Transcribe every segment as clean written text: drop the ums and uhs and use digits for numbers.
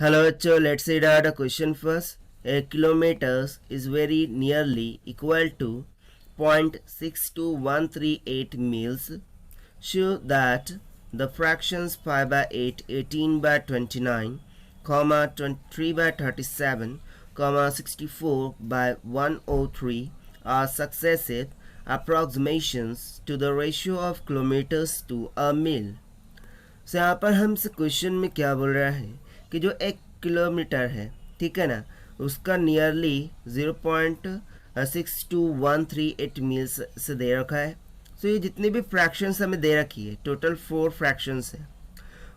Hello, so let's read out the question first. A kilometer is very nearly equal to 0.62138 miles. Show that the fractions 5 by 8, 18 by 29, 23 by 37, 64 by 103 are successive approximations to the ratio of kilometers to a mile. So यहाँ पर हमसे question में क्या बोल रहा है कि जो 1 किलोमीटर है, ठीक है ना, उसका नियरली 0.62138 मील्स से दे रखा है. सो ये जितने भी फ्रैक्शंस हमें दे रखी है, टोटल 4 फ्रैक्शंस है,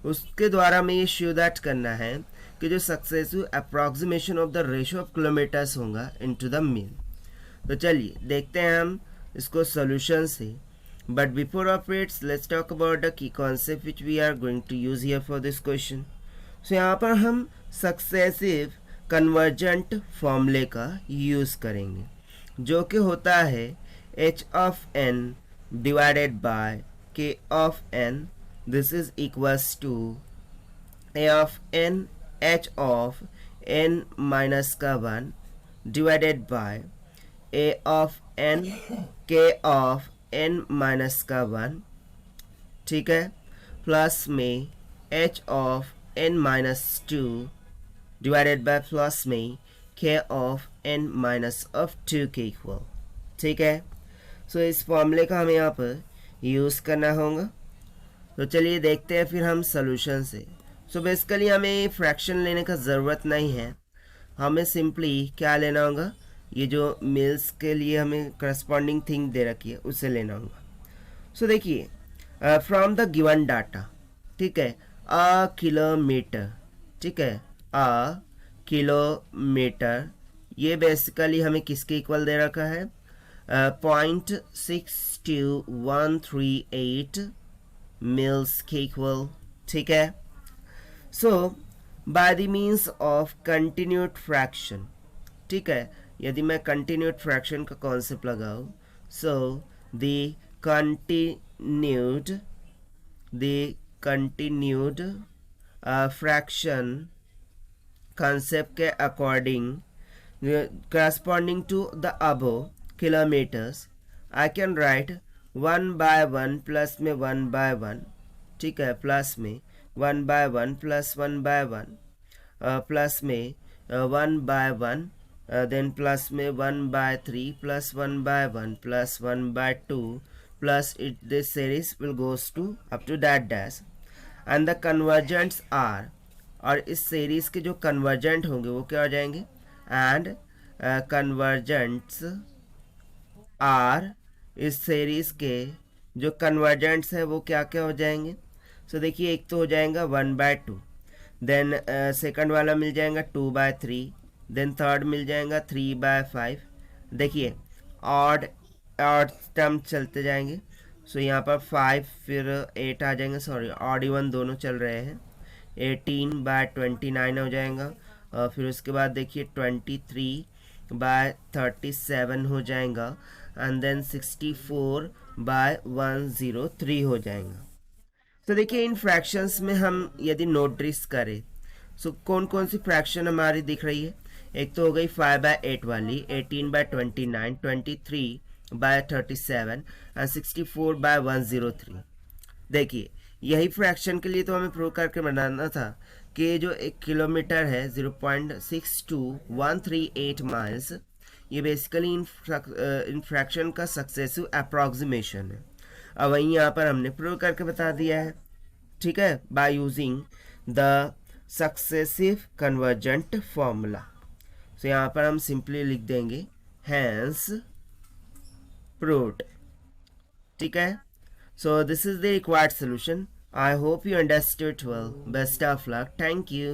उसके द्वारा हमें ये शो दैट करना है कि जो successive approximation of the ratio of kilometres होगा इनटू द मील. तो चलिए देखते हैं हम इसको सोल्यूशन से. But before operates, let's talk about the key concept which we are going to use here for this question. So यहाँ पर हम सक्सेसिव कन्वर्जेंट फॉर्मूले का यूज़ करेंगे, जो कि होता है h of n divided by k of n. This is equals to a of n h of n minus का 1 divided by a of n k of n minus का 1, ठीक है, प्लस में h of n minus 2 divided by plus में k of n minus of 2 के equal. ठीक है, सो इस फॉर्मूले का हमें यहाँ पर यूज़ करना होगा. तो चलिए देखते हैं फिर हम सोल्यूशन से. सो बेसिकली हमें फ्रैक्शन लेने का ज़रूरत नहीं है, हमें सिंपली क्या लेना होगा, ये जो मिल्स के लिए हमें करस्पॉन्डिंग थिंग दे रखी है उसे लेना होगा. सो देखिए, फ्रॉम द गिवन डाटा, ठीक है, अ किलोमीटर, ठीक है, अ किलोमीटर ये बेसिकली हमें किसके इक्वल दे रखा है, 0.62138 मिल्स के इक्वल. ठीक है, so by the means of continued fraction, ठीक है, यदि मैं कंटिन्यूड फ्रैक्शन का कॉन्सेप्ट लगाऊं, so the continued fraction concept के according corresponding to the above kilometers, I can write 1 by 1 plus में 1 by 1, ठीक है, प्लस में 1 by 1 प्लस 1 by 1, प्लस में 1 by 1, then प्लस में 1 by 3 plus 1 by 1 plus 1 by 2 plus this series will goes to up to that dash, and the convergents are, और इस series के जो कन्वर्जेंट होंगे वो क्या हो जाएंगे, एंड कन्वर्जेंट्स आर, इस सीरीज के जो कन्वर्जेंट्स है वो क्या क्या हो जाएंगे. सो देखिए, एक तो हो जाएगा 1/2, देन सेकंड वाला मिल जाएगा 2/3, देन थर्ड मिल जाएगा 3/5. देखिए ऑड टर्म चलते जाएंगे. सो यहाँ पर 5 फिर 8 आ जाएंगे, सॉरी ऑड इवन दोनों चल रहे हैं, 18/29 हो जाएगा. और फिर उसके बाद देखिए 23/37 हो जाएगा, एंड देन 64/103 हो जाएगा. तो देखिए इन फ्रैक्शंस में हम यदि नोटिस करें, सो कौन कौन सी फ्रैक्शन हमारी दिख रही है. एक तो हो गई 5/8 वाली, 18/29, 23/37 एंड 64/103. देखिए यही फ्रैक्शन के लिए तो हमें प्रूव करके बनाना था कि जो 1 किलोमीटर है 0.62138 माइल्स, ये बेसिकली इन फ्रैक्शन का सक्सेसिव अप्रॉक्सीमेशन है. अब वहीं यहाँ पर हमने प्रूव करके बता दिया है, ठीक है, by using the successive convergent formula. So यहाँ पर हम सिंपली लिख देंगे हैंस प्रूव्ड. ठीक है, so this is the required solution. I hope you understood well. Best of luck. Thank you.